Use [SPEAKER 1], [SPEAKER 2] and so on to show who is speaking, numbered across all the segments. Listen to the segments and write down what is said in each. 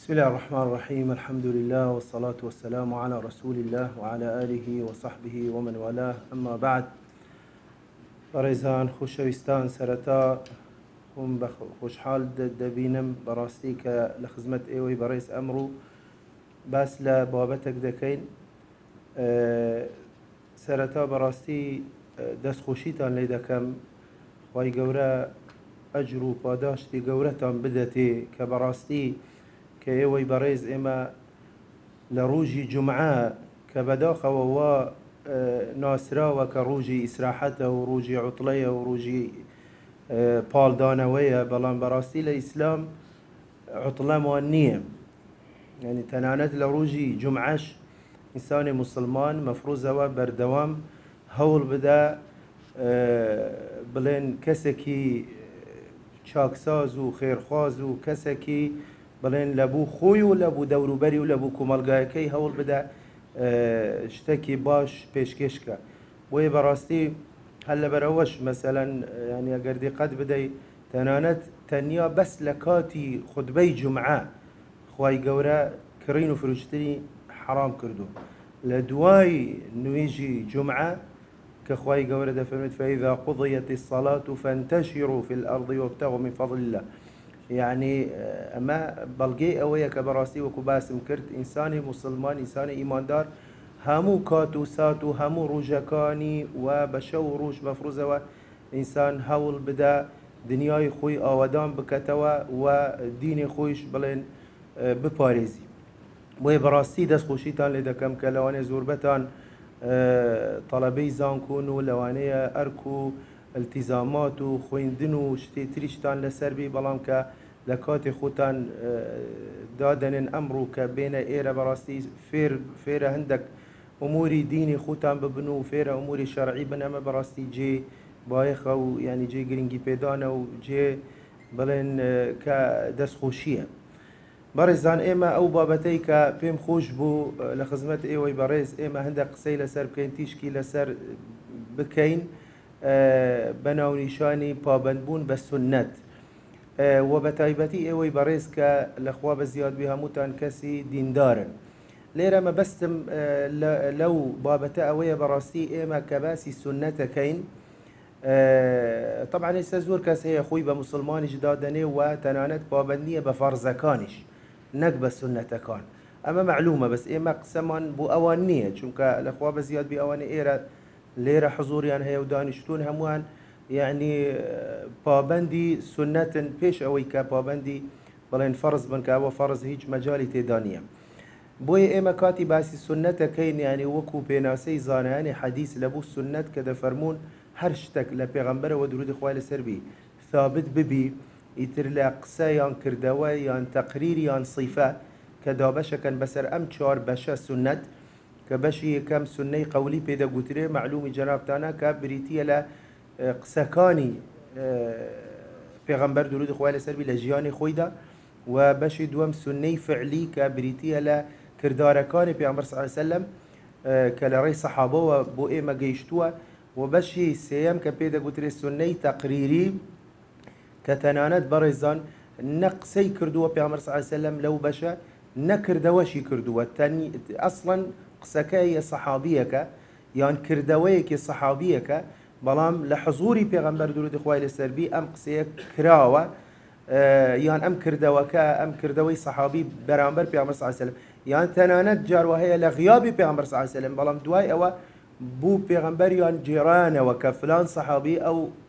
[SPEAKER 1] بسم الله الرحمن الرحيم. الحمد لله والصلاة والسلام على رسول الله وعلى آله وصحبه ومن والاه. أما بعد، بەڕێزان خوشەویستان، سەرەتا خۆم بە خۆشحاڵ دەبینم بەڕاستی کە لە خزمەت ئێوەی بەڕێز ئەمڕۆ باس لە بابەتێک دەکەین. سەرەتا بەڕاستی دەستخۆشیتان لێ دەکەم، خوای گەورە ئەجر و پاداشتی گەورەتان بدەتێ کە بەڕاستی کە ئێوەی بەڕێز ئێمە لە ڕۆژی جومعە کە بەداخەوە وا ناسراوە کە ڕۆژی ئیسراحەتە و ڕۆژی عوتڵەیە و ڕۆژی پاڵدانەوەیە، بەڵام بەڕاستی لە ئیسلام عوتڵەمان نییە. یعنی تەنانەت لە ڕۆژی جومعەش ئینسانی موسڵمان مەفروضەوە بەردەوام هەوڵ بدە بڵێن کەسێکی چاکساز و خێرخواز و کەسێکی بڵێن لە بوو خۆی و لە بوو دەوروبەری و لە بوو کۆمەلگایەکەی هەوڵ بدە شتێکی باش پێشکەشکە. بۆیە بەڕاستی هەر لەبەرەوەش مەسەلەن ینی ئەگەر دیقەت بدەیت تەنانەت تەنیا بەس لە کاتی خوتبەی جومعە خوای گەورە کڕین و فروشتنی حرام کردو. لە دوای نوێژی جومعە کە خوای گەورە دەفەرمێت فەئیذا قوضیەت الصەلاة فانتەشروا في الأرض وابتغوا من فضل الله. یعنی ئەمە بەڵگەی ئەوەیە کە بەڕاستی وەکو باسم کرد ئینسانی موسڵمان، ئینسانی ئیماندار هەموو کات و سات و هەموو ڕۆژەکانی و بە شەو و ڕۆژ مەفروضەوە ئینسان هەوڵ بدە دنیای خۆی ئاوەدان بکەتەوە و دینی خۆیش بڵێن بپارێزی. بۆیە بەڕاستی دەستخۆشیتان لێ دەکەم کە لەوانەیە زۆربەتان تەڵەبەی زانکۆن و لەوانەیە ئەرک و التیزامات و خوێندن و شتێ تریشتان لەسەر بێ، بەڵام کە لە کاتی خۆتان دادەنێن ئەمڕۆ کە بێنە ئێرە بەڕاستی فێرە هەندێک ئوموری دینی خۆتان ببن و فێرە ئوموری شەرعی بن. ئەمە بەڕاستی جێ بایەخە و ینی جێ گرنگی پێدانە و جێ بڵێن کە دەستخۆشیە. بەڕێزان، ئێمە ئەو بابەتەی کە پێم خۆش بوو لە خزمەت ئێوەی بەڕێز ئێمە هەندێک قسەی لەسەر بکەین، تیشکی لەسەر بکەین بەناونیشانی پابندبوون بە سنەت و بە تایبەتی ئێوەی بەڕێز کە لەخوا بە زیادبی هەمووتان کەسی دیندارن. لێرە مەبەستم لەو بابەتە ئەوەیە بەڕاستی ئێمە کە باسی سنەتەکەین. طبعا ئێستا زۆر کەس هەیە خۆی بە موسڵمانیش دادەنێ و تەنانەت پابندیە بە فەرزەکانیش نەک بە سنەتەکان. ئەمە معلومە، بەس ئێمە قسەمان بۆ ئەوان نییە، چونکە لەخوا بە زیادبی ئەوانە ئێرە لێرە حزوریان هەیە و دانیشتون هەمووان یعنی پابندی سنەتن پێش ئەوەی کە پابندی بڵێن فەرز بن کە ئەوە فەرز هیچ مەجالی تێدا نییە. بۆیە ئێمە کاتی باسی سنەتەکەین، یعنی وەکو پێناسەی زانایانی حەدیث لەبوو سنەت کە دەفەرمون هەر شتێک لە پێغەمبەرەوە درودی خوای لەسەر بی ثابت ببی، ئیتر لە قسە یان کردەوە یان تەقریر یان صیفە کە دابەشەکەن بەسەر ئەم چوار بەشە سنەت کە بەشی یەکەم سنەی قەولی پێدەگوترێ معلومی جەنابتانە کە بریتیە لە قسەکانی پێغەمبەر درودی خوای لەسەر بی لە ژیانی خۆیدا، و بەشی دووەم سنەی فعلی کە بریتیە لە کردارەکانی پێغەمبەر صلی الله علیه وسلم کە لە ڕێی سەحابەوە بۆ ئێمە گەیشتووە، و بەشی سێیەم کە پێدەگوترێ سنەی تەقریری کە تەنانەت بەڕێزان نە قسەی کردووە پێغەمبەر صلی الله علیه وسلم لەو بەشە نەکردەوەشی کردووە، ئەسڵەن قسەکەی سەحابیەکە یان کردەوەیەکی سەحابیەکە، بەڵام لە حزوری پێغەمبەر درودی خوای لەسەر بی ئەم قسەیە کراوە یان ئەم کردەوەکە ئەم کردەوەی سەحابی بەرامبەر پێغەمبەر صلی الله علیه وسلم یان تەنانەت جاروا هەیە لە غیابی پێغەمبەر صلی الله علیه وسلم، بەڵام دوای ئەوە بوو پێغەمبەر یان جێرانەوە کە فلان سەحابی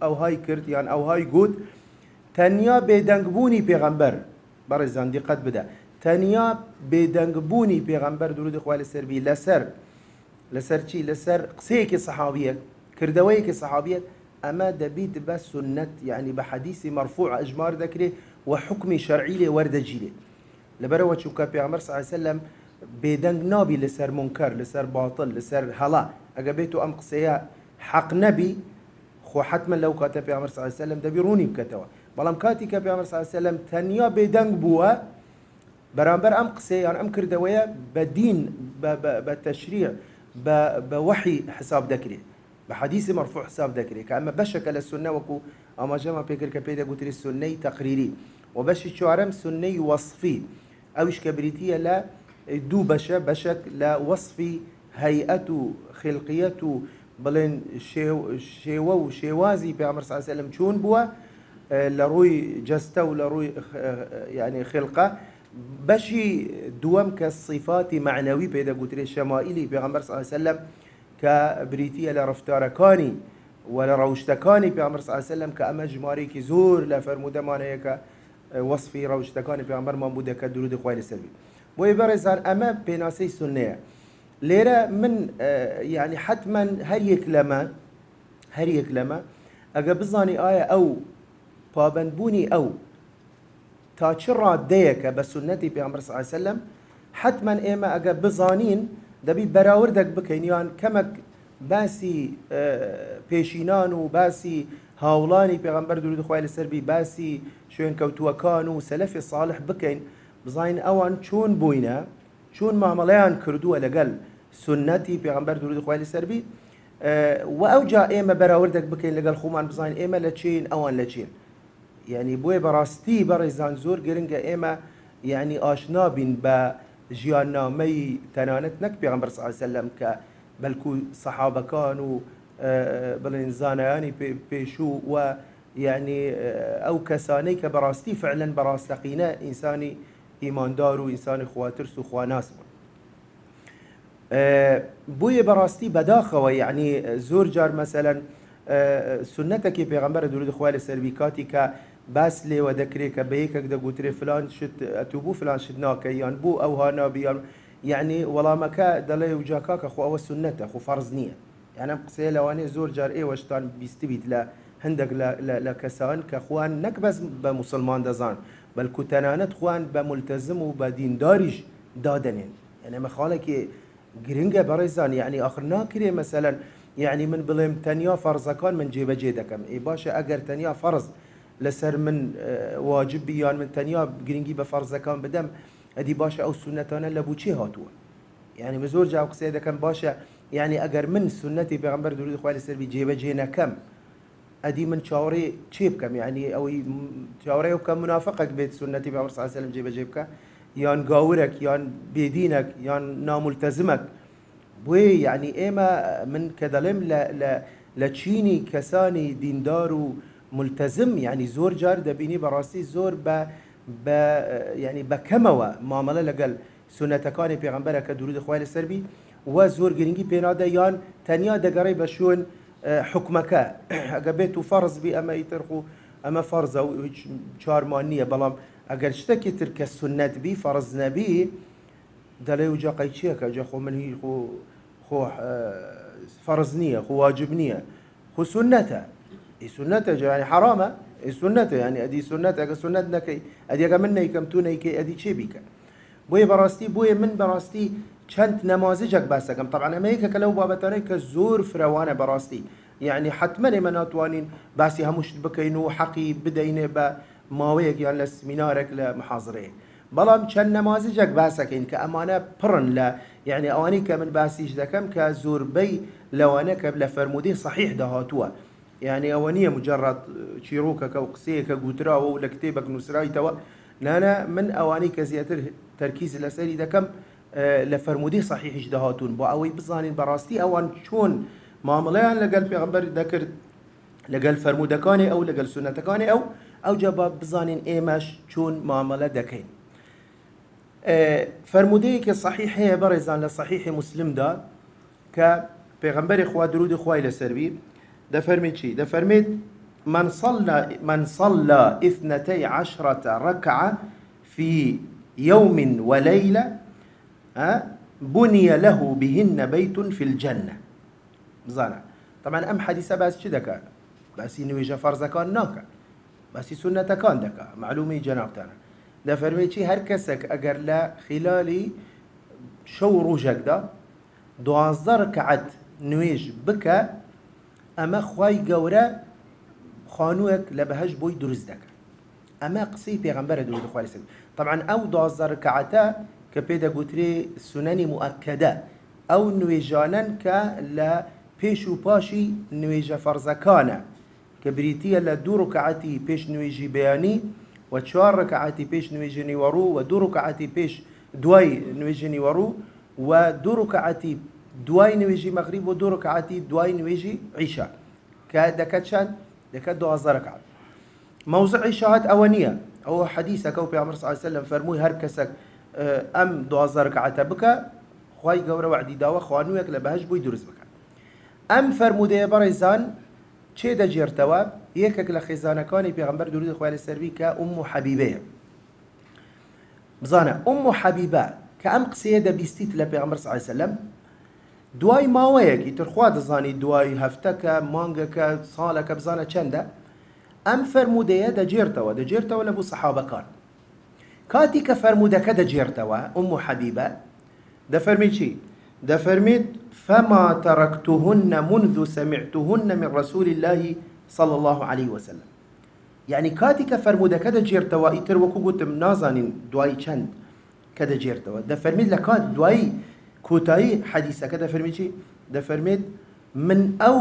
[SPEAKER 1] ئەوهای کرد یان ئەوهای گوت. تەنیا بێدەنگبوونی پێغەمبەر، بەڕێزان دیقەت بدە، تەنیا بێدەنگبوونی پێغەمبەر درودی خوای لەسەر بی لەسەر چی؟ لەسەر قسەیەکی سەحابیەک، کردەوەیەکی سەحابیەک، ئەمە دەبیت بە سنەت، یعنی بە حەدیثی مەرفوع ئەجمار دەکرێت و حکمی شەرعی لێ وەردەگیرێت. لەبەرەوە چونکە پێغەمبەر صلی الله علیه وسلم بێدەنگ نابی لەسەر منکەر، لەسەر باتڵ، لەسەر هەڵا. ئەگە بێت و ئەم قسەیە حەق نەبی، خۆ حتمما لەو کاتە پێغەمبەر صلی الله علیه وسلم دەبی ڕوونی بکەتەوە. بەڵام کاتی کە پێغەمبەر صلی الله علیه وسلم تەنیا بێدەنگ بووە بەرامبەر ئەم قسەیە یان ئەم کردەوەیە بە دین بە تەشریع بە وحی حساب دەکرێت، بە حەدیثی مەرفوع حساب دەکرێت کە ئەمە بەشەکە لە سنە، وەکو ئاماژەمان پێکرد کە پێدەگوترێت سنەی تەقریری. و بەشی چوارەم سنەی وەصفی، اوش كبريتية لا دو بشك لا وصفي هيئته خلقيته بلين شيوو شيوازي بيعمر صلى الله عليه وسلم شون بوا لروي جسته ولروي يعني خلقه بشي دوام كالصفات معنوي بيدا قلت لي الشمائلي بيغمبر صلى الله عليه وسلم كبريتية لرفتاركاني ولا روشتكاني بيغمبر صلى الله عليه وسلم كأما جماري كزور لفرموده مانا يكا وصفي روشتكاني بيغمبر ماموده كدرود خوالي السلبي ويبرزان أما بيناسي سنية ليرة من يعني حتما هر يكلمة أجا بزاني آية أو بابنبوني أو تاشرا ديك بسنتي بيغمبر صلى الله عليه وسلم حتما إيما أجا بزانين دبي براوردك بكينيان كمك باسي بيشينان وباسي هاولاني بيغمبر درود خوالي السربي باسي شوين كوتوكانو سلفي صالح بكين بزاين اوان چون بوينا چون معامليان كردوه لقل سنتي بيغمبر درود خوالي السربي واوجا ايما براوردك بكين لقل خومان بزاين ايما لچين اوان لچين يعني بوي براستي برزان زور قرنقا ايما يعني آشنا بين با جيانامي تنانتنك بيغمبر صلى الله عليه وسلم بلكو صحابة كانوا بلين زانياني بيشو ويعني أو كساني كبراستي فعلا براستقينا إنساني إيمان دارو إنساني خواترس وخواناس بوي براستي بداخوة يعني زور جار مثلا سنتك بيغمبر دورود خوالي سربيكاتي بس لي وذكريك بيكك دا قوتري فلان شت أتوبو فلان شدناك يان بو أو هانا بيان يعني والله مكا دلي وجاكاك أخو أو السنة أخو فرض نية يعني قصي لواني زور جار إيه واشتان بيستبيت لا هندق لا كسان كأخوان نكبس بمسلمان دزان بل كتنانت خوان بملتزم وبدين دارج دادنين يعني مخالك جرينجا بريزان يعني آخر ناكري مثلا يعني من بلهم تنيا فرض كان من جيب جيدكم إيه باشا أجر تنيا فرض لسر من واجب بيان من تنيا جرينجي بفرض كان بدم ادي باشا او سنتانا لبوچي هاتوا يعني مزور جاو قصيده كم باشا يعني اگر من سنتي بيغمبر درود خوالي سر بيجيبه جينا كم ادي من شاوري تشيب كم يعني او شاوري وكم منافقك بيت سنتي بيغمبر صلى الله عليه وسلم جيبه جيبك يان قاورك يان بيدينك يان ناملتزمك بوي يعني ايما من كدلم لا لتشيني كساني ديندار ملتزم يعني زور جار دبيني براسي زور يعني بكموا معامله لقل سنتكاني پیغمبر كدرود خوالي السربي وزور جرينجي بينادا يان تنيا دقري بشون حكمك اقبيتو فرض بي اما يترخو اما فرض او شارمانيه بلام اگر اشتكي ترك السنه بي فرض نبي دلي وجا قيتشيك جا خو من هي خو فرضنيه خو واجبنيه خو سنته اي سنته يعني حرامه السنة يعني أدي سنة أجا سنة نكى أدي أجا منا يكمتونا يكى أدي شيء بيك بوي براستي بوي من براستي كانت نماذجك بس كم طبعا أمريكا كلو بابتاني كزور فروانة براستي يعني حتما من أتوانين بس همش بكينو حقي بدينا بماويك يعني لسمينارك لمحاضرين بلام كان نماذجك بس كين كأمانة برن لا يعني أواني كمن باسيج ذكم كزور بي لو أنا قبل فرمودي صحيح دهاتوا يعني أوانية مجرد شيروكا كوقسيك قدرا ولا كتابك نسراي توا لا من أواني كزياتر تركيز الأسئلة إذا كم لفرمودي صحيح اجدهاتون بأوي بزانين براستي أوان شون معامليان لقال بيغمبر ذكر لقال فرمودكاني أو لقال سنتكاني أو جباب بزانين إيماش شون معاملة دكين فرمودي كصحيح هي برزان لصحيح مسلم دا كبيغمبر إخوة درود إخوة إلى سربي ده فرميت شي ده فرميت من صلى 12 ركعة في يوم وليلة بني له بهن بيت في الجنة بزانا طبعا أم حديثة بس شي دكا بس نويجا فرض كان ناكا بس سنة كان دكا معلومة جنابتنا ده فرميت شي هر كسك أجر لا خلالي شو روجك ده 12 ركعة نويج بكا اما خوای گەورە خانووەک لە بەهەش بۆی دروست دەکات ئەمە قسەی پێغەمبەرە درود خوای لەسەر طبعا ئەو 12 ڕکعەتە کە پێدەگوترێ سنەنی مؤکەدە ئەو نوێژانن کە لە پێش و پاشی نوێژە فەرزەکانە کە بریتیە لە 2 ڕکعەتی پێش نوێژی بەیانی و 4 ڕکعاتی پێش نوێژێنی وەڕوو و 2 ڕکعاتی پێش دوای نوێژێنی وەڕوو و 2 ڕکعاتی دوای نوێژی مەغریب و 2 ڕکعاتی دوای نوێژی عیشا کە دەکات چەند؟ دەکات 12 ڕکعات. مەوزعی شاهد ئەوە نییە، ئەوە حەدیثەکە و پێغەمبەر صلی الله علیه و سلم فەرمووی هەر کەسێک ئەم 12 ڕکعاتە بکە خوای گەورە وعدی داوە خوانوویەک لە بەهەشت بۆی دروست بکات. ئەم فەرمودەیە بەڕێزان چێ دەجێرتەوە؟ یەکێک لە خێزانەکانی پێغەمبەر درود خوای لەسەر بی کە ئوم حەبیبەیە. بزانە ئوم حەبیبە کە ئەم قسەیە دەبیستیت لە پێغەمبەر صلی الله علیه و سلم دوای ماوەیەکی ترخوا دەزانی دوای هەفتەکە مانگەکە ساڵەکە بزانە چەندە ئەم فەرمودەیە دەجێرتەوە لە بۆ سەحابەکان. کاتی کە فەرمودەکە دەجێرتەوە ئوم حەبیبە دەفەرمی چی؟ دەفەرمێت فما تركتهن منذ سمعتهن من رسول الله صلى الله عليه وسلم. يعني کاتی کە فەرمودەکە دەجێرتەوە ئیتر وەکو گوتم نازانین دوای چەند کە دەجێرتەوە دەفەرمێت لە کات دوایی کۆتایی حەدیثەکە دەفەرمی چی؟ دەفەرمێت من ئەو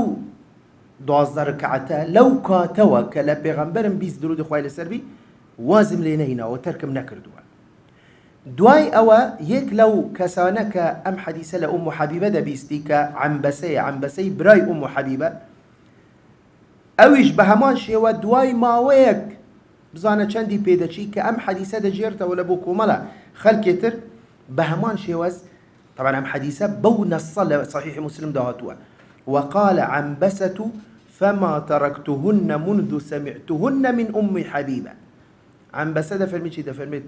[SPEAKER 1] 12 ڕکعەتە لەو کاتەوە کە لە پێغەمبەرم بیست درود خوای لەسەر بی وازم لێ نەهیناوە تەرکم نەکردووە. دوای ئەوە یەک لەو کەسانە کە ئەم حەدیثە لە ئوم حەبیبە دەبیستی کە عەنبەسەی برای ئوم حەبیبە ئەویش بە هەمان شێوە دوای ماوەیەک بزانە چەندی پێدەچی کە ئەم حەدیثە دەجێرتەوە لە بۆ کۆمەڵە خەڵکێتر بە هەمان شێوەز طبعا ئەم حەدیثە بەو نەسە لە صحیح مسلم داهاتووە وقال عنبسة فما تركتهن منذ سمعتهن من أم حبيبة. عنبسة دەفەرمی چی؟ دەفەرمێت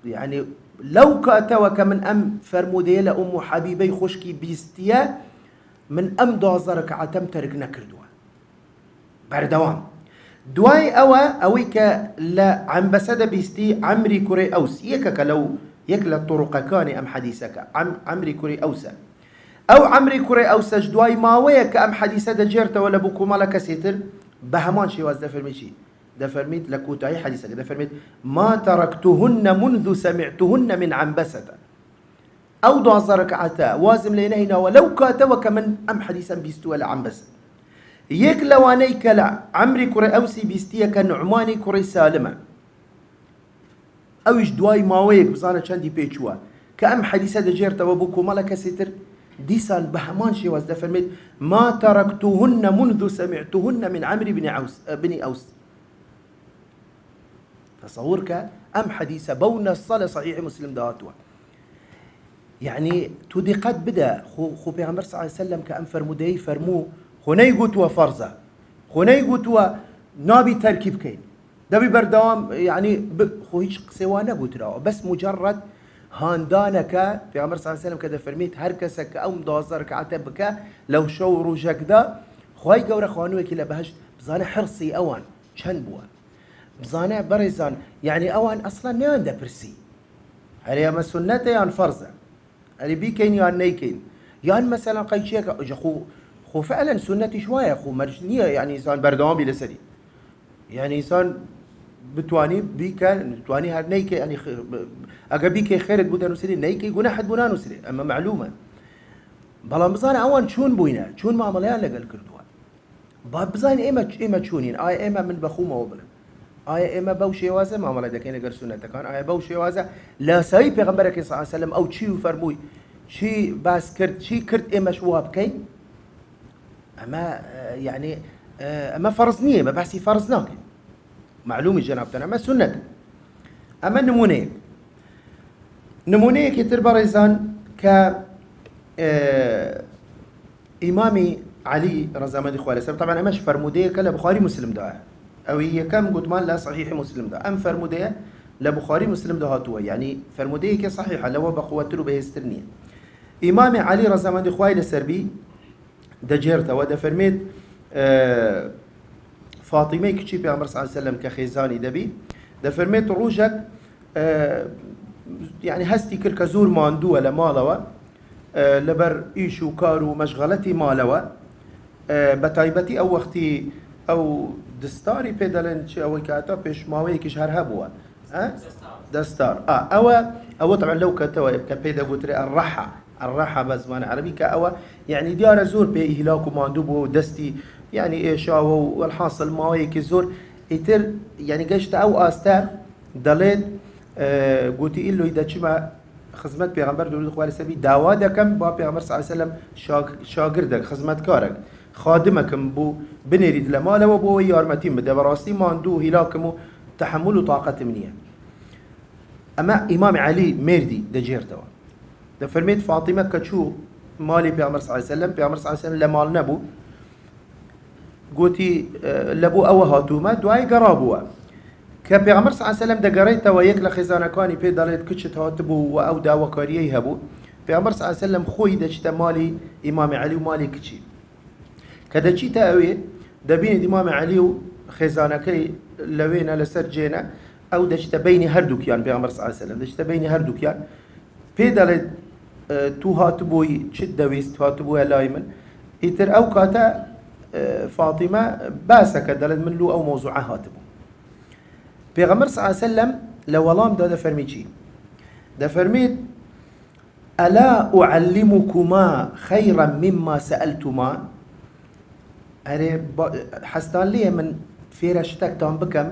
[SPEAKER 1] يعني لو كاتوا كمن أم فرمودية لأم حبيبي خشكي بيستيا من أم 12 ركعتم ترك نكردوا بردوام. دواي أويك لا عنبسة بيستي عمري كوري أوس يكك لو يكلا الطرق كان أم حديثك عمري كوري أوسا أو عمري كوري أوسا دواي ما ويك أم حديثة دجرت ولا بوكو مالك سيتر بهمان شي واز دفرمي شي دفرميت لكوتاي حديثك دفرميت ما تركتهن منذ سمعتهن من عنبسة أو 12 ركعتا وازم لينهنا ولو كاتوا كمن أم حديثا بيستوى لعنبسة يك لوانيك لا عمري كوري أوسي بيستيا كنعماني كوري سالمة أوش دواي ماويك بزانة شاندي بيشوا كأم حديثة دجيرتا وبوكو مالك ستر ديسان بهمان شي واز دفرميت ما تركتهن منذ سمعتهن من عمرو بن أوس تصورك أم حديثة بونا الصلاة صحيح مسلم دهاتوا يعني تودي قد بدا خو بيغمبر صلى الله عليه وسلم كأم فرمودي فرمو خوني قوتوا فرزة خوني قوتوا نابي تركيب كين دبي بردوام يعني خو هيش قسوانا قوتراو بس مجرد هاندانك في عمر صلى الله عليه وسلم كذا فرميت هركسك أو 12 ركعة بك لو شو روجك دا خواي قورة خوانوه كلا بهش بزانه حرصي أوان شن بوا بزانه برزان يعني أوان أصلا نيان دا برسي هل يا سنة يان فرزة هل بيكين يان نيكين يان مثلا قيشيك خو فعلا سنتي شوية خو مرجنية يعني إنسان بردوام بلسري يعني إنسان بتواني بيكا بتواني هاد نيكي يعني اگه بيكي خيرت بودن وسري نيكي گناحت بونان وسري اما معلومه بلا بزان اوان چون بوينه چون معامليان لقل كردوا باب بزان اما چونين اما من بخومه وبلا اما بوشي وازه معامله دكين لقل سنه كان بوشي وازه لا ساي پیغمبرك صلى الله عليه وسلم او چي فرموي شي باس كرت شي كرت اما شواب كي اما يعني اما فرض نيه ما بحسي فرض ناكي معلومة جنابتنا أما سنة أما نمونيك يتر بريزان ك إمامي علي رضي الله عنه خوالي طبعا أماش فرمودية كلا بخاري مسلم ده أو هي كم قد ما لا صحيح مسلم ده أم فرمودية لبخاري مسلم ده هاتوا يعني فرمودية كصحيحة لو بقوتلو بهسترنية إمامي علي رضي الله عنه خوالي سربي دجيرته وده فرميت فاطمه كشي بيغمبر صلى الله عليه وسلم كخيزاني دبي دفرميت روجك يعني هستي كركا زور ماندو ولا مالوا لبر ايشو كارو مشغلتي مالوا بتايبتي او وقتي او دستاري بيدلن او كاتا بيش ماوي كش هرهبوا دستار او طبعا لو كتوا كبيدا قلت الراحه بزمان عربي كاوا يعني ديار زور بإهلاك ماندوبو دستي يعني ايش والحاصل ما هيك الزور يتر يعني قشت او استا دەڵێت گوتی ئیلۆی دەچمە خزمەت پێغەمبەر درود خوا لەسەر بی داوا دەکەم با پێغەمبەر صلی الله علیه وسلم شاگردێک خزمەتکارێک خادمەکەم بوو بنێرید لە مالەوە بۆ ئەوەی یارمەتیم بدە بەڕاستی ماندوو هیلاکم و تحمل و طاقەتم نییە. ئەمە ئیمامی عەلی مێردی دەجێردەوە دەفەرمێت فاتیمە کە چوو مالی پێغەمبەر صلی الله علیه وسلم پێغەمبەر صلی الله علیه وسلم لە ماڵ نەبوو گوتی لە بۆ ئەوە هاتوومە دوای گەڕابووە کە پێغەمبەر صلی الله علیه وسلم دەگەڕێتەوە یەک لە خێزانەکانی پێ دەڵێت کچت هاتبوو و ئەو داواکاریەی هەبوو پێغەمبەر صلی الله علیه وسلم خۆی دەچتە مالی ئیمامی عەلی و مالی کچی کە دەچیتە ئەوێ دەبینێت ئیمامی عەلی و خێزانەکەی لەوێنە لەسەر جێنە ئەو دەچتە بینی هەردووکیان پێغەمبەر صلی الله علیه وسلم دەچتە بینی هەردووکیان پێ دەڵێت تو هاتبووی چت دەویست هاتبووە لای من ئیتر ئەو کاتە فاتیمە باسەکە دەڵێت من لو ئەو مۆزوعە هاتبوو پێغەمبەر صلی الله علیه وسلم لە وەڵامدا دەفەرمی چی دەفەرمێت ئەلا ئوعەللیمکما خەیرا مما سەئەلتوما ئەرێ حەستان لێیە من فێرە شتێکتان بکەم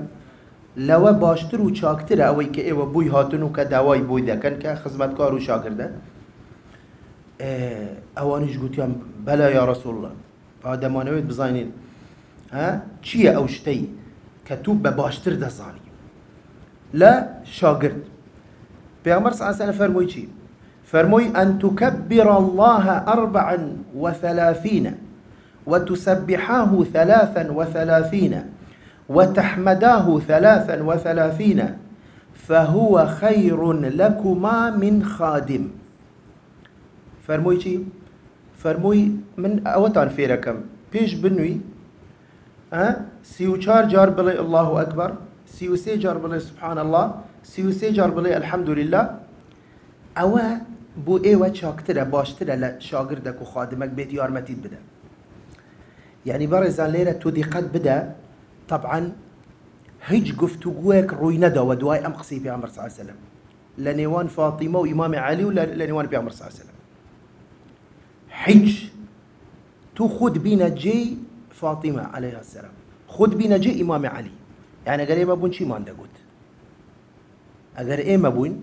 [SPEAKER 1] لەوە باشتر و چاکترە ئەوەی کە ئێوە بووی هاتن و کە داوای بۆی دەکەن کە خزمەتکار و شاگردە ئەوانیش گوتیان بەلا یا ڕەسوڵ الله دەمانەوێت بزانین چییە ئەو شتەی کە تو بە باشتر دەزانی لە شاگرد پێغەمبەر صلی الله علیه وسلم فەرمووی چی فەرمووی ئەن تکبر الله 34 وتسبحاه 33 وتحمداه 33 فهو خير لكما من خادم فەرمووی چی فەرمووی من ئەوەتان فێرەکەم پێش بنووی 34 جار بڵێ الله ئەکبەر 33 جار بڵێ سبحان الله 33 جار بڵێ الحەمد لله ئەوە بۆ ئێوە چاکترە باشترە لە شاگردێک و خادمێک بێت یارمەتیت بدە یعنی بەڕێزان لێرە تۆ دیقەت بدە طبعا هیچ گفتوگویەک ڕووی نەداوە دوای ئەم قسەی پێغەمبەر صلی الله علیه وسلم لە نێوان فاتیمە و ئیمامی عەلی و لە نێوان پێغەمبەر صلی الله علیه وسلم هیچ تو خود بینە جێی فاتیمە عەلەیها السەلام خود بینە جێی ئیمامی عەلی یعنی ئەگەر ئێمە بوون چیمان دەگوت ئەگەر ئێمە بووین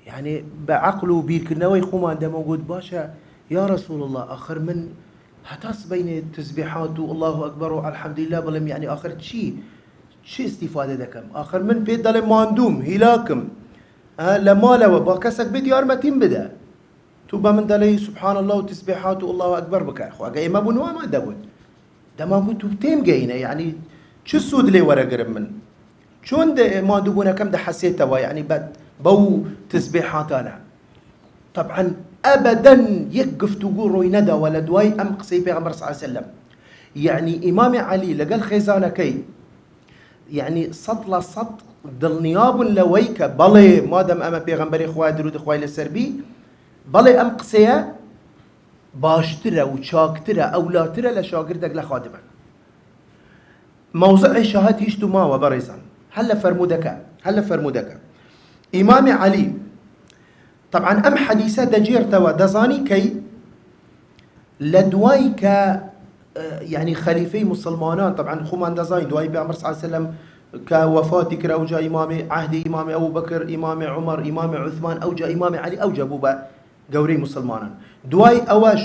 [SPEAKER 1] یعنی بە عەقل و بیرکردنەوەی خۆمان دەمەگوت باشە یا ڕەسوڵ الله ئاخر من هەتا سبەینێ تسبیحات و الله ئەکبەر و الحەمد لله بڵێم یعنی ئاخر چی استیفادە دەکەم ئاخر من پێت دەڵێم ماندووم هیلاکم لە مالەوە با کەسێک بێت یارمەتیم بدە تو بە من دەڵێی سبحان الله و تسبیحات و الله ئەکبەر بکە خۆ ئەگە ئێمە بوون وامان دەبوت دەماگوت تو تێم گەینە یعنی چ سوود لێ وەرەگرم من چۆن ماندووبوونەکەم دەحەسێتەوە یعنی بەو تسبیحاتانە طبعا ئەبەدەن یەک گفتوگو ڕووی نەداوە لە دوای ئەم قسەی پێغەمبەر صلی الله علیه وسلم یعنی ئیمامی عەلی لەگەڵ خێزانەکەی یعنی 100% دڵنیابوون لەوەی کە بەڵێ مادەم ئەمە پێغەمبەری خوا درود خوای لەسەر بی بەڵێ ئەم قسەیە باشترە و چاکترە ئەولاترە لە شاگردێک لە خادمە موضعی شاهد هیچ تو ماوە بەڕێزان هەل لە فەرمودەکە ئیمامی عەلی طبعا ئەم حەدیسە دەجێرتەوە دەزانی کەی لە دوای کە یعنی خەلیفەی مسلمانان طبعا خۆمان دەزانی دوای پێغەمبەر صلی الله علیه وسلم کە وەفاتی کرا ئەوجا ئیمامی عەهدی ئیمامی ئەبوبەکر ئیمامی عومەر ئیمامی عوثمان ئەوجا ئیمامی عەلی ئەوجا بوو بە گەورەی مسلمانان دوای ئەوەش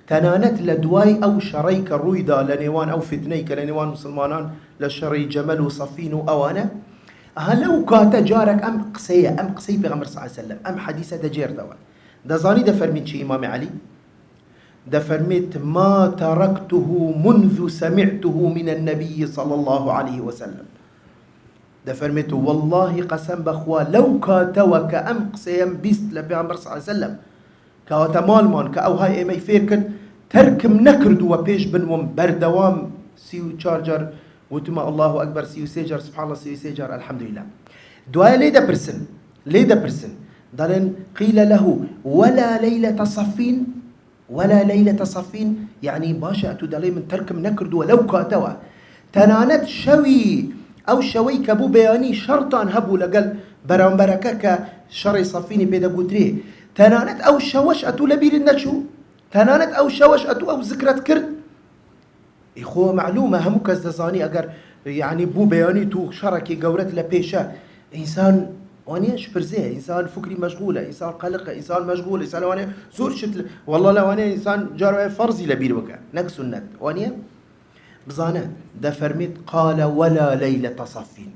[SPEAKER 1] تەنانەت لە دوای ئەو شەڕەی کە ڕوویدا لە نێوان ئەو فتنەی کە لە نێوان مسلمانان لە شەڕی جەمەل و سەفین و ئەوانە لەو کاتە جارێک ئەم قسەی پێغەمبەر صلی الله علیه وسلم ئەم حەدیسە دەجێردەوە دەزانی دەفەرمێت چی ئیمامی عەلی دەفەرمێت ما تركته منذ سمعته من النبي صلى الله عليه وسلم دەفەرمێت والله قەسەم بەخوا لەو کاتەوە کە ئەم قسەیەم بیست لە پێغەمبەر صلی الله علیه وسلم کەواتە ماڵمان کە ئەوهای ئێمەی فێر کرد تەرکم نەکردووە پێش بنوم بەردەوام 34 جار وتما الله أكبر 33 جار سبحان الله 33 جار الحمد لله دوای لێ دەپرسن دەڵێن قيل له ولا ليلة صفين يعني باشا تو دەڵێ من تەرکم نەکردووە لەو کاتەوە تەنانەت شەوی کە بوو بەیانی شەڕتان هەبوو لەگەڵ بەرامبەرەکە کە شەڕی سەفینی پێدەگوترێ تەنانەت ئەو شەوەش ئەتوو لە بیرت نەچوو تەنانەت ئەو شەوەش ئەتوو ئەو ذکرت کرد خۆ معلومە هەموو کەس دەزانی ئەگەر يعني بو بياني تو شركي قورت لبيشا إنسان وانيا شبرزيه، إنسان فكري مشغولة، إنسان قلق، إنسان مشغول، إنسان وانيا زور شتل والله لا وانيا إنسان جارو فرزي لبير بكا نك سنة وانيا بزانا ده فرميت قال ولا ليلة صفين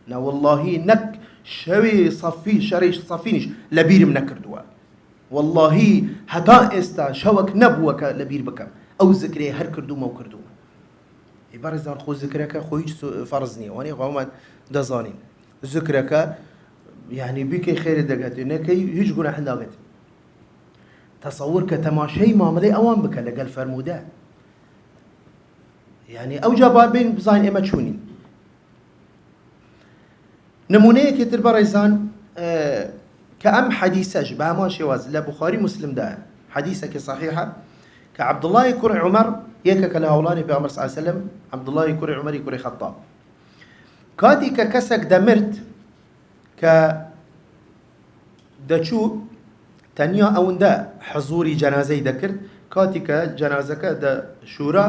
[SPEAKER 1] لا والله نك شوي صفي شريش صفينش لبير منكر دوا والله حتى استا شوك نبوك لبير بكم او ذكري هر كردو مو كردو يبرزان خو ذكرك خويج فرزني واني قوما دزانين ذكرك يعني بك خير دقات نكي هيج قنا حناقت تصورك تماشي معاملي اوان بك لقال فرمودا يعني او جابا بين بزاين اما تشونين نمونه كتر بريزان كأم حديثة بها ما شواز لا بخاري مسلم ده حديثة صحيحة كعبد الله يكر عمر يك كلاولاني بعمر صلى الله عليه وسلم عبد الله يكر عمر يكر خطاب كادي ككسك دمرت ك دشو تنيا او دا حضوري جنازه ذكرت كاتي كجنازه دا شورى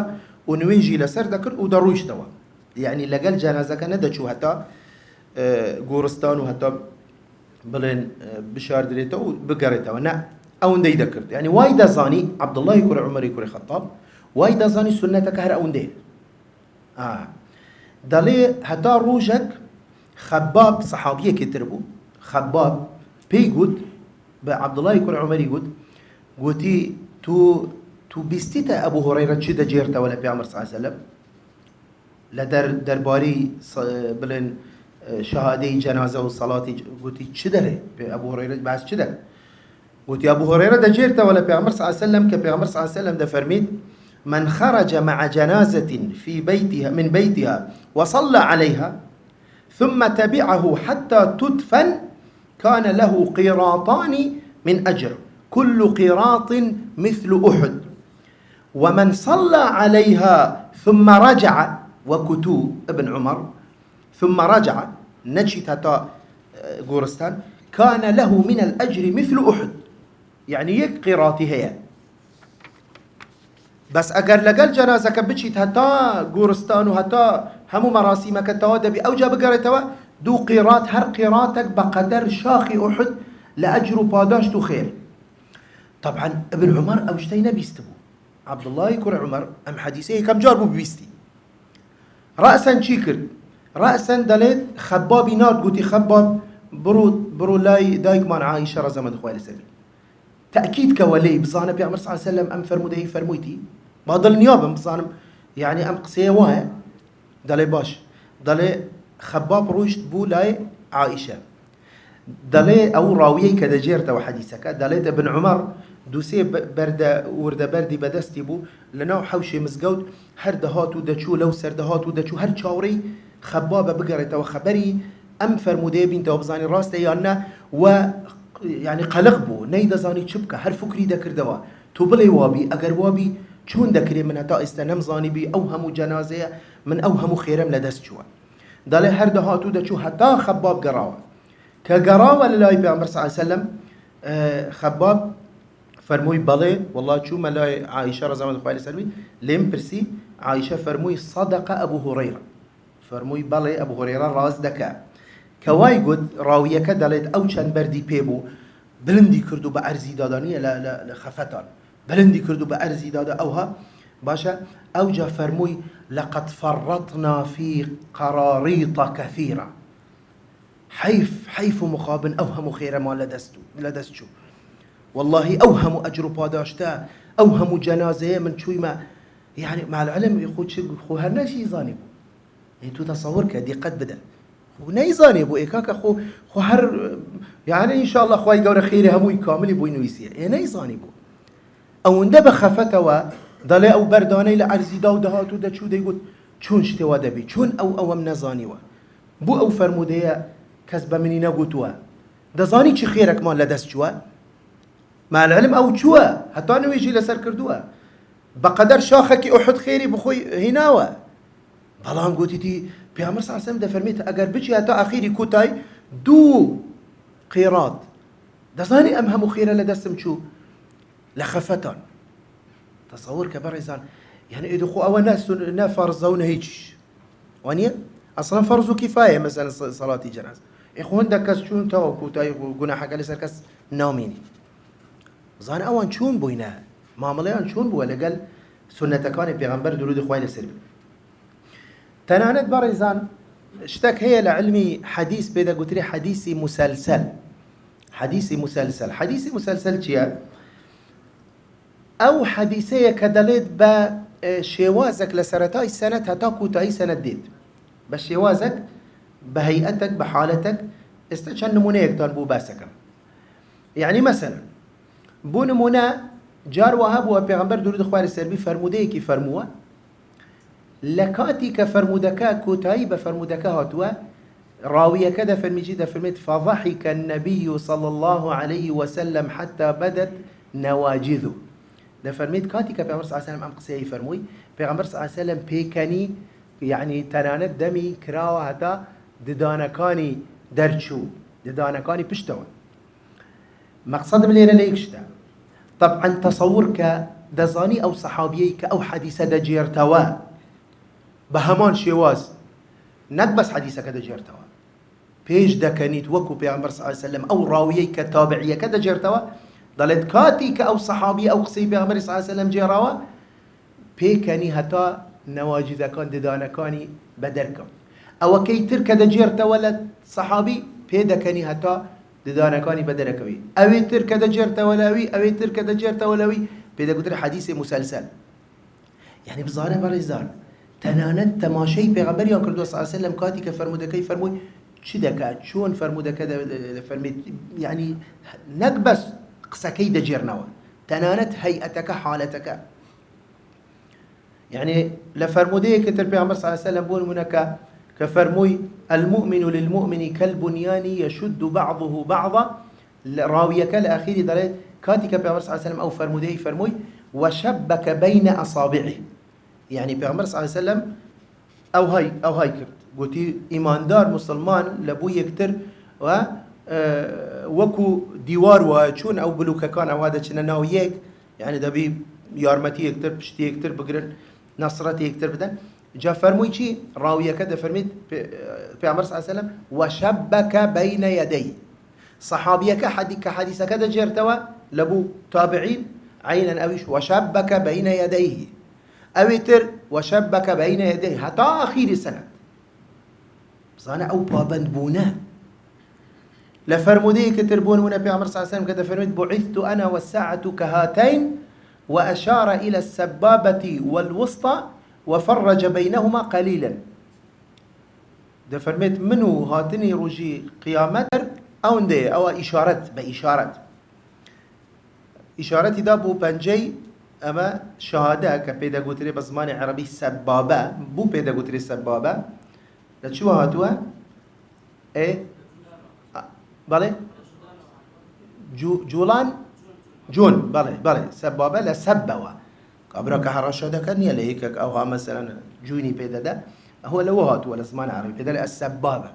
[SPEAKER 1] ونويجي لسر ذكر ودرويش دوا يعني لقال جنازه ندشو حتى گورستان و حتی بلين بشار دريته و بقريته ونا او ندي ذكرت يعني وايد زاني عبد الله يكون عمر يكون خطاب وايد زاني سنتك هر او ندي دالي حتى روجك خباب صحابيه كتربو خباب بيقود بعبد الله يكون عمر يقود قوتي تو بيستيتا ابو هريره شده جيرته ولا بيعمر صلى الله عليه وسلم لدر درباري بلين شهادي جنازة والصلاة قلتي شدري أبو هريرة بعد شدر قلتي أبو هريرة ده جيرته ولا بيعمر صلى الله عليه وسلم كبيعمر صلى الله عليه وسلم ده فرميد من خرج مع جنازة في بيتها من بيتها وصلى عليها ثم تبعه حتى تدفن كان له قيراطان من أجر كل قيراط مثل أحد ومن صلى عليها ثم رجع وكتو ابن عمر ثم رجع نجت تا غورستان كان له من الأجر مثل أحد يعني يك قيراطي هي بس أجر لقل جنازك بتشيت هتا غورستان وهتا همو مراسيمك التوادبي أو جاب قريتوا دو قيراط هر قيراطك بقدر شاخي أحد لأجر باداش تو خير طبعا ابن عمر أو اشتينا بيستبو عبد الله يكون عمر أم حديثه كم جاربو بيستي رأسا شيكر رأسا دلت خبابي نار قلتي خباب برو لاي دايك من عائشة رضي الله عنها سبيل تأكيد كولي بصانة بيعمر صلى الله عليه وسلم أم فرموده فرمويتي ما ضل نيابة بصانة يعني أم قصية واحد دلي باش دلي خباب روشت بو لاي عائشة دلي أو راوية كده جيرته وحديثك دلي ابن عمر دوسي برده ورده بردي بدستي بو لناو حوشي مسقود هر دهاتو دچو لو سر دهاتو دچو هر چاوري خبابه بقريته وخبري ام فرموده بنت وبزاني راسته يانا و يعني قلق بو نيدا زاني شبكه هر فكري ذكر دوا تو بلي وابي اگر وابي چون ذكري من هتا استنم زاني بي اوهم جنازه من اوهم خيرم لدست شو دله هر دهاتو دچو حتى خباب قراوه كقراوه لله بيعمر صلى الله عليه وسلم خباب فرموي بالي والله شو ملاي عائشه رضي الله عنها سلمي لم برسي عائشه فرموي صدق ابو هريره فرموي بالي ابو هريره راز دكا كواي قد راويه كدلت او شان بردي بيبو بلندي كردو بارزي دادانيه لا خفتان بلندي كردو بارزي دادا اوها باشا اوجا فرموي لقد فرطنا في قراريط كثيره حيف مخاب اوهم خير ما لدستو والله اوهم اجر باداشتا اوهم جنازه من شوي ما يعني مع العلم يخوت خو هرنا شي زاني انتو تصورك دقت بدل ونيزاني بو ايكاك خو هر يعني ان شاء الله خوي قور خيري هموي كامل بو ينويسي نيزاني بو او اندب خفتوا ضل او برداني لعرزي داو دهاتو دا شو يقول شون شتوا دبي شون او من نزاني بو او فرموديه كسب مني نقوتوا دزاني چي خيرك ما لدست شوا مع العلم او شوا حتى انه يجي لسر كردوا بقدر شاخك احد خيري بخوي هناوا بلان قوتي بيعمر صلى الله عليه وسلم ده فرميت اگر بچي حتى اخيري كوتاي دو قيراط دزاني امهم خيره لدستم شو لخفتان تصور كبرزان يعني ادخو او ناس نفرزون هيج وانيا اصلا فرض كفايه مثلا صلاه جنازه اخوان دكس چون تو کوتای گناه حق لسر کس نامینی زان اوان چون بوینا معاملهان چون بو لقال سنتكان پیغمبر درود خوای لسر تنانت بريزان اشتك هي لعلمي حديث بيدا قلت حديثي مسلسل حديثي مسلسل چيا او حديثية كدلت با شوازك لسرتاي سنة هتا كوتاي سنة ديد بشوازك بهيئتك بحالتك استشان نمونيك تان بو باسكم يعني مثلا بو نمونا جار وهب وبيغمبر درود خوار السربي فرموديه كي فرموه لكاتي كفرمودكا كوتاي بفرمودكا هاتوا راوية كذا فرميجي فرميت فضحك النبي صلى الله عليه وسلم حتى بدت نواجذه ده فرميت كاتي كبيغمبر صلى الله عليه وسلم أم قصيه فرموي بيغمبر صلى الله عليه وسلم بيكني يعني تنانت دمي كراوة هتا ددانكاني درچو ددانكاني بشتون مقصد ملينا ليكشتا طبعا تصورك دزاني أو صحابيك أو حديثة دجيرتوا بهمان شواز نكبس حديثك دجيرتوا بيش دكنيت وكو بيغمبر صلى الله عليه وسلم أو راويك تابعيك دجيرتوا ضلت كاتيك أو صحابي أو قصي بيغمبر صلى الله عليه وسلم جيروا بيكني هتا نواجذ كان ددانكاني بدركم أو كي ترك دجيرتا ولا صحابي بيدكني هتا ددانكاني بدركوي أو ترك دجيرتا ولاوي أو ترك دجيرتا ولاوي بيدا قلت حديث مسلسل يعني بزارة بريزان تنانت تماشي بيغمبر يان كردو صلى الله عليه وسلم كاتي كفرمودكي فرموي چي دكات شون فرمودكا فرميت يعني نقبس قسكي دجيرنوا تنانت هيئتك حالتك يعني لفرموديه كتر بيغمبر صلى الله عليه وسلم بون منك كفرموي المؤمن للمؤمن كالبنيان يشد بعضه بعضا راويك الأخير دليل كاتي كبيغمبر صلى الله عليه وسلم أو فرموديه فرموي وشبك بين أصابعه يعني بيغمبر صلى الله عليه وسلم أو هاي كرت قلتي إيمان دار مسلمان لبو يكتر و وكو ديوار وشون أو بلوكا كان أو هذا شنا ناويك يعني دبي يارمتي يكتر بشتي يكتر بقرن نصرتي يكتر بدن جا فرموي شي راوية كده فرميت بيغمبر صلى الله عليه وسلم وشبك بين يديه صحابيك حديث كده جيرتوا لبو تابعين عينا أويش وشبك بين يديه أويتر وشبك بين يديه حتى أخير السنة صانا أو بابند بونا لفرموديه كتربون من بيغمبر صلى الله عليه وسلم كده فرميت بعثت أنا والساعة كهاتين وأشار إلى السبابة والوسطى وفرج بينهما قليلا ده فرميت منو هاتني رجي قيامتر أو ندي أو بإشارة إشارتي ده بو بنجي أما شهادة كبيدا قوتري بزمان عربي سبابة بو بيدا قوتري سبابة لتشو هاتوا إيه بالي جولان جون بالي سبابة لسبوا قبرك حرشة ده كان يليك أو مثلا جوني بيدا ده هو لو هات ولا زمان عربي بيدا السبابة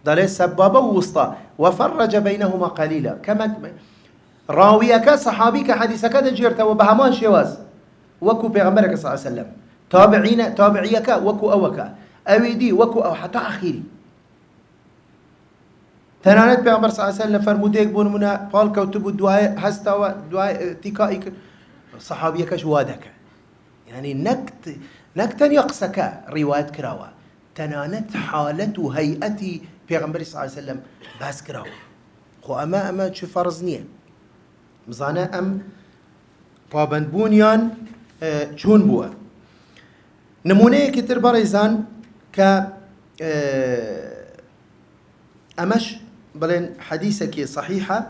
[SPEAKER 1] ده السبابة ووسطى وفرج بينهما قليلا كما راويك صحابيك حديثك ده جيرته وبهمان شواز وكو بيغمبرك صلى الله عليه وسلم تابعيك وكو أوكا أويدي وكو أو حتى أخيري تنانت بيغمبر صلى الله عليه وسلم فرموديك بون منا قال كوتبو دعاء هستا دعاء تيكائك صحابيك جوادك يعني نكتن يقسك رواية كراوة تنانت حالة هيئتي بيغمبر صلى الله عليه وسلم بس كراوة خو أما شو فرزنية مزانا أم بابند بونيان چون بوا نمونه كتر بريزان ك أمش بلين حديثك صحيحة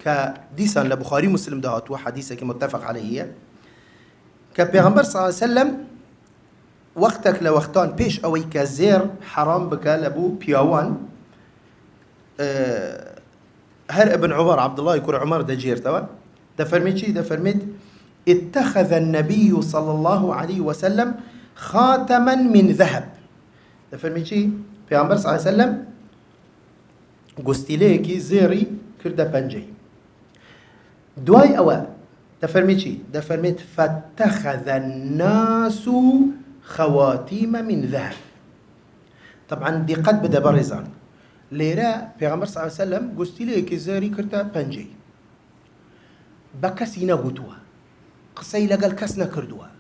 [SPEAKER 1] كديسا لبخاري مسلم دهات وحديثك متفق عليه كبيغمبر صلى الله عليه وسلم وقتك لوقتان بيش أوي كزير حرام بك لبو بياوان هر ابن عمر عبد الله يكون عمر دجير توا دفرميت اتخذ النبي صلى الله عليه وسلم خاتما من ذهب دفرميت بيغمبر صلى الله عليه وسلم قستيليكي زيري كرده بنجي دواي أوا دفرميت فاتخذ الناس خواتيم من ذهب. طبعا دقت بدا برزان ليرا پیغمبر صلى الله عليه وسلم قلت لك زاري كرتا بنجي بكسي نقوتوها قصي لقال كسنا كردوها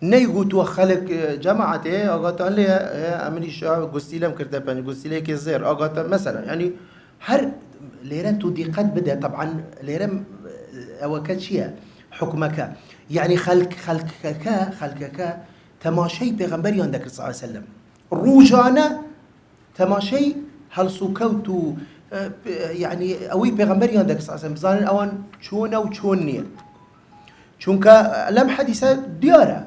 [SPEAKER 1] نيقوتوا خلق جماعته اغاتان لي امري شا قلت لهم كرتا بنجي قلت لك زير اغاتان مثلا يعني هر ليرا تو دقت بدا طبعا ليرا او كاتشيا حكمك يعني خلقك تماشي پیغمبر ياندك صلى الله عليه وسلم روجانا تماشي هل سوكوتو يعني اوي پیغمبر ياندك صلى الله عليه وسلم بزانن اوان چونه و چون نیه چونك لم حديثه دياره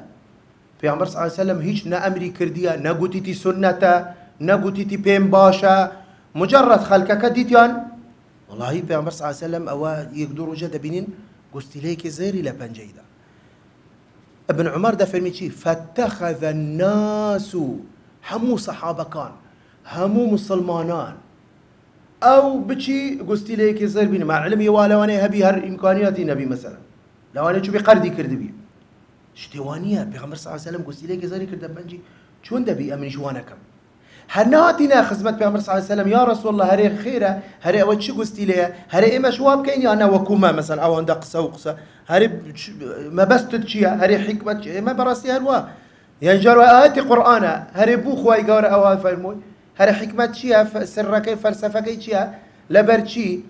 [SPEAKER 1] پیغمبر صلى الله عليه وسلم هيج نا امري كرديا نا قوتيتي سنته نا قوتيتي بين باشا مجرد خلقك ديتيان والله پیغمبر صلى الله عليه وسلم او يقدروا جد بينين قلت ليك زيري لبنجيدا ابن عمر ده فرمي شي فاتخذ الناس همو صحابه كان همو مسلمانان او بشي قلت ليك زير بيني مع علمي ولا وانا هبي هر امكانياتي نبي مثلا لو انا شو بقردي كرد بي شتوانيه بيغمر صلى الله عليه وسلم قلت ليك زير كرد بنجي شون دبي امن جوانكم هناتنا خدمت بيغمر صلى الله عليه وسلم يا رسول الله هري خيره هري اول شي قلت لي هري اما شواب كاين انا وكما مثلا او عند قصه وقصه هري ما بس تشيا هري حكمه ما براسي هروا ينجر آيات قرآن هري بو خواي قور او فرموي هري حكمه شيا سرك فلسفه شيا لبرشي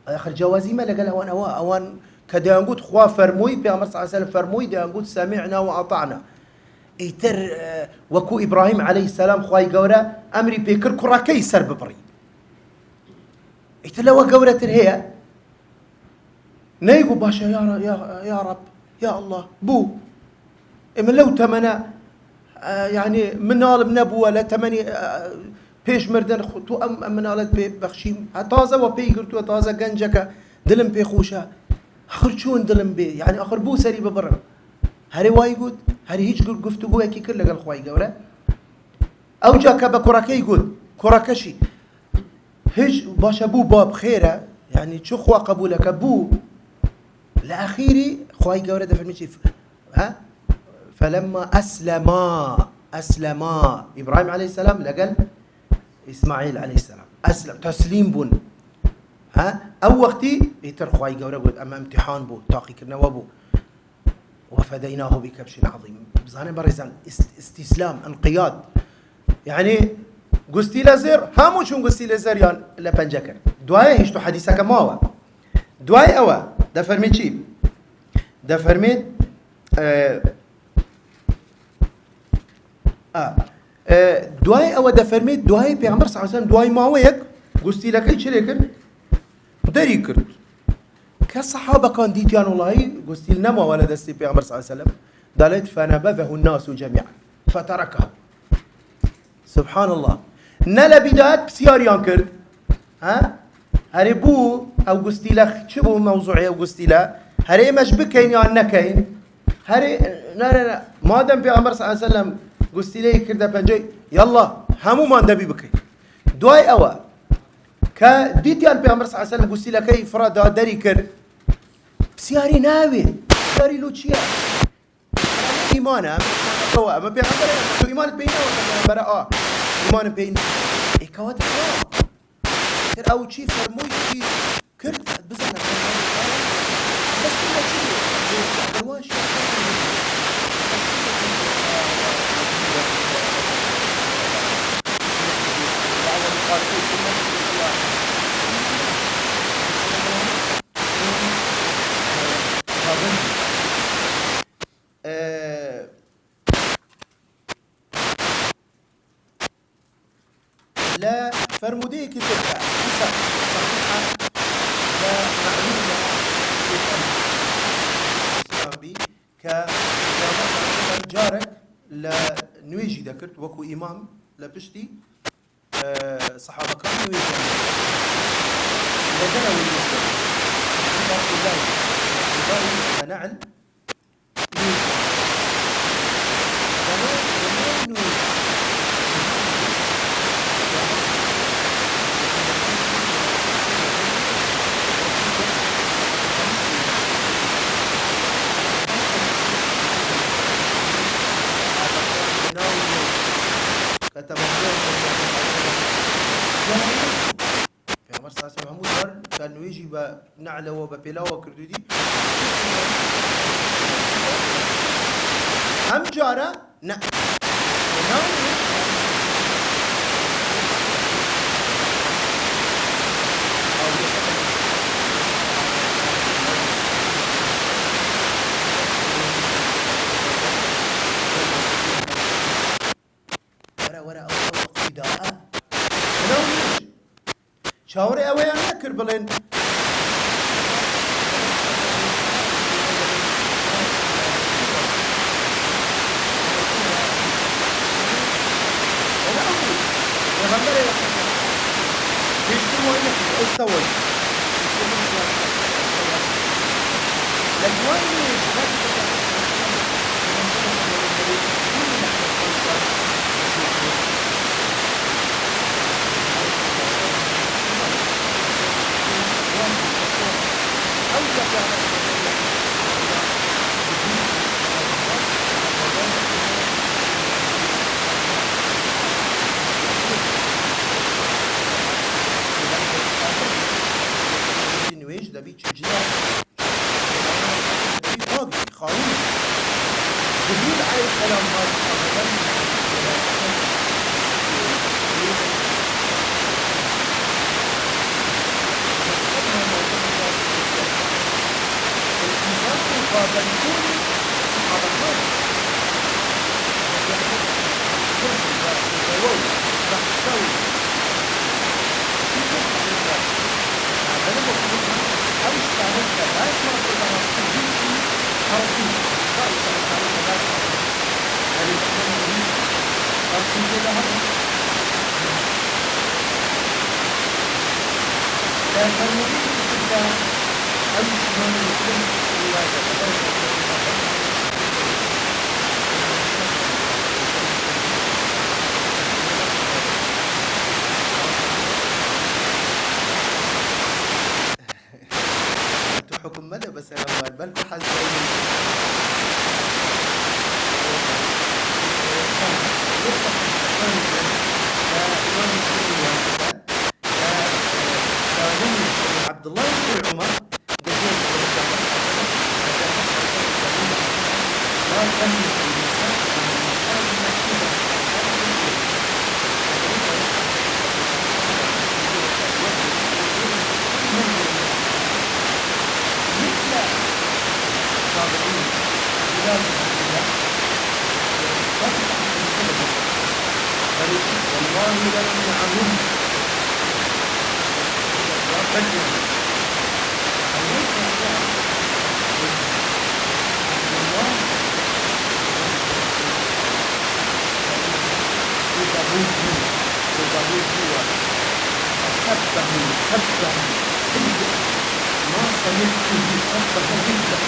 [SPEAKER 1] اخر جوازي ما لقال اوان كدانقوت خوا فرموي بيغمر صلى الله عليه وسلم فرموي دانقوت سمعنا واطعنا ايتر وكو ابراهيم عليه السلام خواي قورا امري بيكر كراكي سر ببري ايتر لو قورة هي نيقو باشا يا رب يا الله بو اما لو تمنا يعني منال بنبوه لا تمني بيش مردن تو ام منالت بخشيم تازه وبي قرتو تازه گنجك دلم بي خوشا اخر شون دلم بي يعني اخر بو سري ببر هري واي قد هري هيج قفتو بو يكي كل لقال خواي قورا او جاك بكراكي قد كراكشي هيج باشا بو باب خيره يعني شو خوا قبولك بو لاخيري خواي قورا دفع مشي ها فلما اسلما ابراهيم عليه السلام لقال اسماعيل عليه السلام اسلم تسليم بن ها او وقتي يتر خواي قورا قلت اما امتحان بو تاقي كرنا وبو وفديناه بكبش عظيم بزانه برزان استسلام انقياد يعني قستي لزر همو شون قستي لزر يان لبنجكر دواي هيشتو حديثك ماوا دواي اوا ده فرميت شي ده فرميت دواي اوا ده فرميت دواي پیغمبر صلى الله عليه وسلم دواي ماويك قستي لك اي شريكر دري كرت كصحابة كان ديتيان والله قلت لنا ولا دستي بيغمر صلى الله عليه وسلم دالت فنبذه الناس جميعا فتركه سبحان الله نلا بداية بسياريان كرد ها هري بو او قلت لك شبو موضوعي او قلت لك هري مش بكين يا نكين هري لا ما دام بيغمر صلى الله عليه وسلم قلت لي كرد بنجي يلا همو ما ندبي بكي دواي اوا كديتيان بيغمر صلى الله عليه وسلم قلت لك كي فراد داري كرد بسياري ناوي بسياري لوتشيا إيمانا هو ما بيعبر شو إيمان بينه ولا براء إيمان بين إكوات كر أو شيء فرموي شيء كرت بزنا بس ما شيء الواش لا فرموديك تبقى صحيحة لا معلومة بي جارك لا نويجي ذكرت وكو إمام لا بشتي صحابة كانوا نويجي لا دنا ويجي نعل همو دار كانويجي بنعلة وببلاوة كردودي هم جارة نا ورا قيداء شاوري اويان نكر بلين استوى دبي تشجيع طاغي خاين جبريل عليه السلام حكم مدى بس لما بالكم حاجة عبد الله بن عمر والله لكن عنهم ما سمعته سبه جدا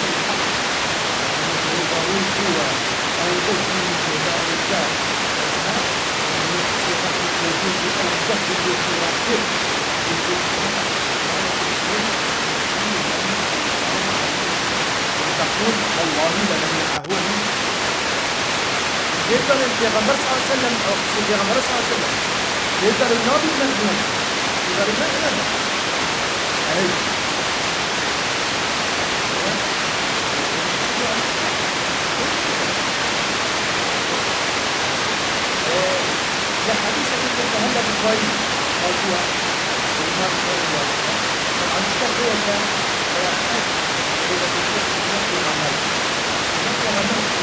[SPEAKER 1] أو أجل كذلك تقول والله لنمنعه يقدر البيغمبر صلى الله عليه وسلم أو البيغمبر صلى الله عليه وسلم يقدر النبي مجنون يقدر المجنون أي ده حديث أنت تهلا بشوي موضوع طبعا الشرط هو كان يحتاج إلى تكسر نفس العمل نفس العمل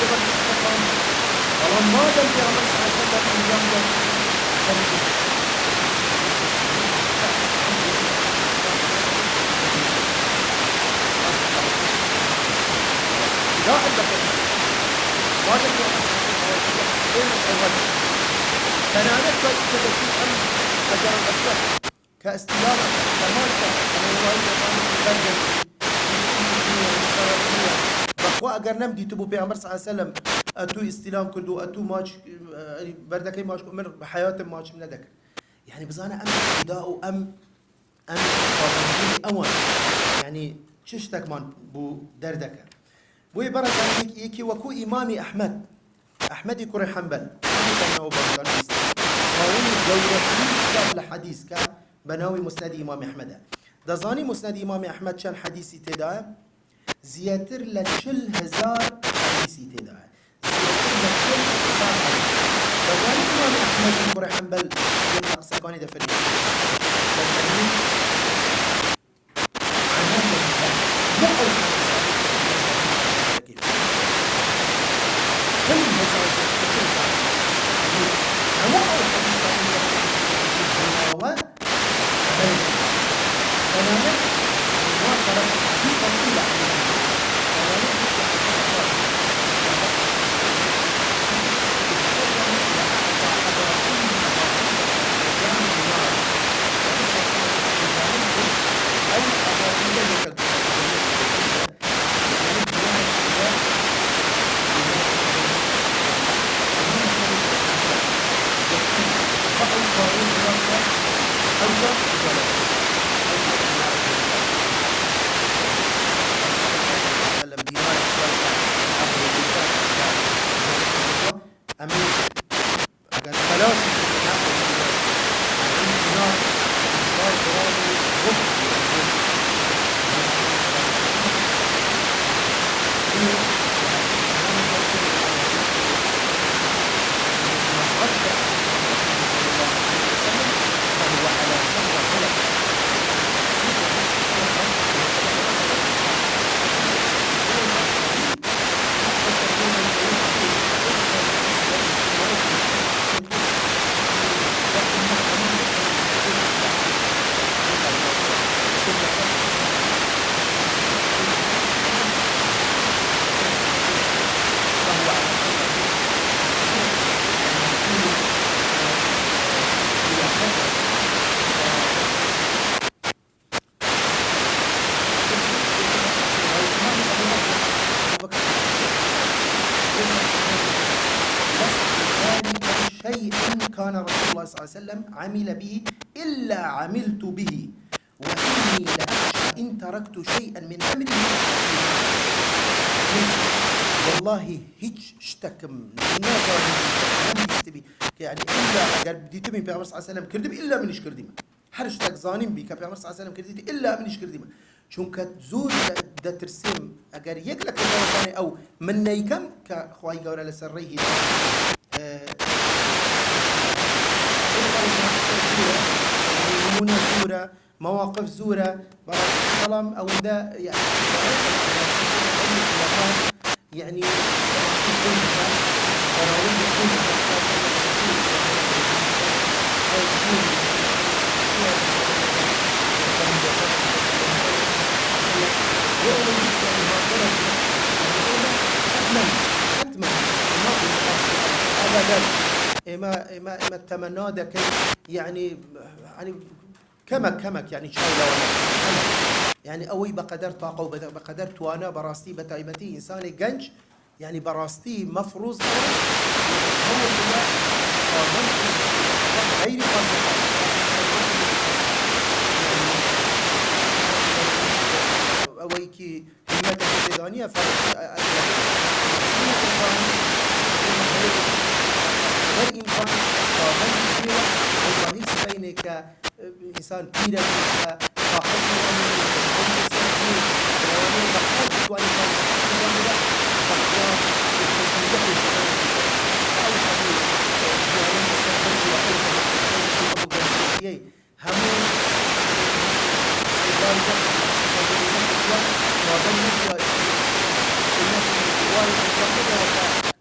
[SPEAKER 1] يعتبر مستقام فلما دام في عمر صلى الله عليه وسلم أن ينظر لا عندك ما تقدر غير الأول فنانك كذا في أمر حجر الأسود كاستدامة كمالك أنا رواية أمام بخوا أجر نمدي تبو بيعمر صلى الله عليه وسلم أتو استلام كردو أتو ماش بردكي ماش أمر بحياة ماش من ذكر يعني بزانا أم إداء أم أول يعني ششتك من بو دردك بوي برز عليك يكي وكو إمامي أحمد كوري حنبل كانوا بطل قاوي دورة كتاب الحديث كبناوي مسند إمام أحمد دزاني مسند إمام أحمد شان حديثي تدا زياتر لشل هزار حديثي تدا زياتر لشل هزار حديث دزاني إمام أحمد كوري حنبل يطلق سكاني دفري كان رسول الله صلى الله عليه وسلم عمل به إلا عملت به وإني لأخشى إن تركت شيئا من أمري والله هيج اشتكم نظر يستبي يعني إلا قال بدي تبي بيعمر صلى الله عليه وسلم كردم إلا من يشكردم حرشتك ظانم بك بيعمر صلى الله عليه وسلم كردي إلا من يشكردم چونك زور دا ترسم اگر یک لك او من نيكم كخواي قولا لسريه زورة مواقف زورة براس الظلم او دا يعني حتما ابدا ما التمنى ذاك يعني كمك يعني شايله ولا يعني اوي بقدر طاقه وبقدر توانا براستي بتايبتي انسان جنج يعني براستي مفروض غير اويكي همتك البدانيه والإمكان والله بينك إنسان كبير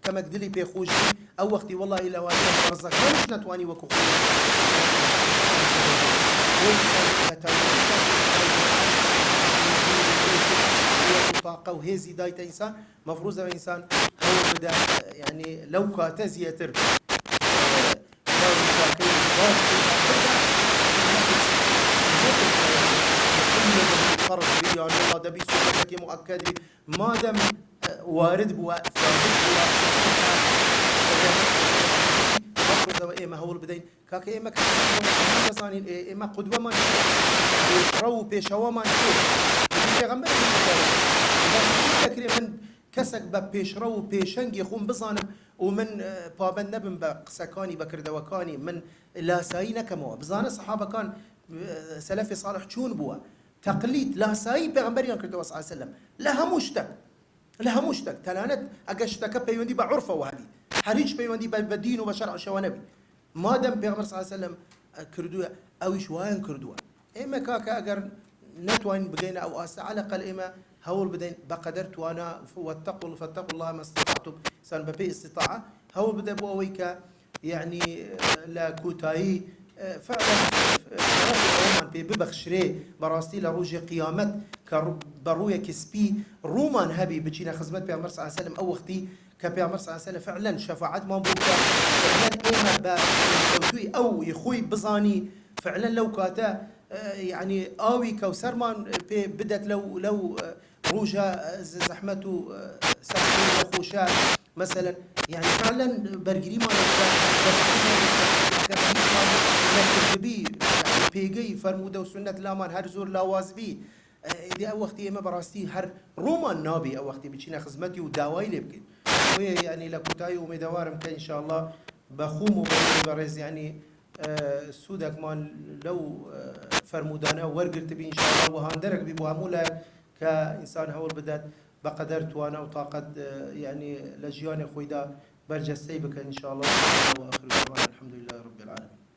[SPEAKER 1] كما قدلي بيخوجي او وقتي والله الا واجه رزق مش نتواني وكو طاقة وهيزي دايت إنسان مفروض إنسان هو بدأ يعني لو كاتزية ترك فرض بي يعني الله دبي سورتك مؤكد ما دام وارد بوا ثابت بوا مفروض إما هو البدين كاك إما كان إما قدوة ما رو بيشوا ما پیغمبر من کەسێک بە پێشڕە و پێشەنگی خۆم بزانم و من پابند نەبم بە قسەکانی بەکردەوەکانی من لاسایی نەکەمەوە بزانە سەحابەکان سەلەفی صالح چوون بووە تەقلید لاسایی پێغەمبەریان کردەوە صلی الله علیه وسلم لە هەموو شتێک تەنانەت ئەگەر شتەکە پەیوەندی بە عورفەوە هەبی هەر هیچ پەیوەندی بە دین و بە شەرعشەوە نەبی مادەم پێغەمبەر صلی الله علیه وسلم کردووە ئەویش وایان کردووە ئێمە کاکە ئەگەر نتوان بقينا أو أسا على الأقل إما هول بدين بقدر توانا فاتقوا الله ما استطعتم سان ببي استطاعة هول بدأ بوويك يعني لا كوتاي فعلا رومان ببخشري براستي لروج قيامت كبرويا كسبي رومان هبي بتشينا خدمت بيغمبر صلى الله عليه وسلم أو وقتي كبيغمبر صلى الله عليه وسلم فعلا شفاعات ما بوكا فعلا إما بوتوي أو يخوي بزاني فعلا لو كاتا يعني آوي كوسرمان بدت لو روجا زحمته سحبه خوشا مثلا يعني فعلا برجري ما بي بيجي فرموده وسنة لامان هر زور لوازبي دي أو وقتي ما براستي هر رومان نابي أو وقتي بتشينا خدمتي ودواي لبكي وهي يعني لكوتاي ومدوارم كان إن شاء الله بخوم وبرز يعني سودك مان لو فرمودانه ورقرت بي إن شاء الله وهاندرك بي بوامولا كإنسان هول بدأت بقدر توانا وطاقة يعني لجيان خويدا برجستي بك إن شاء الله وآخر دعوانا الحمد لله رب العالمين.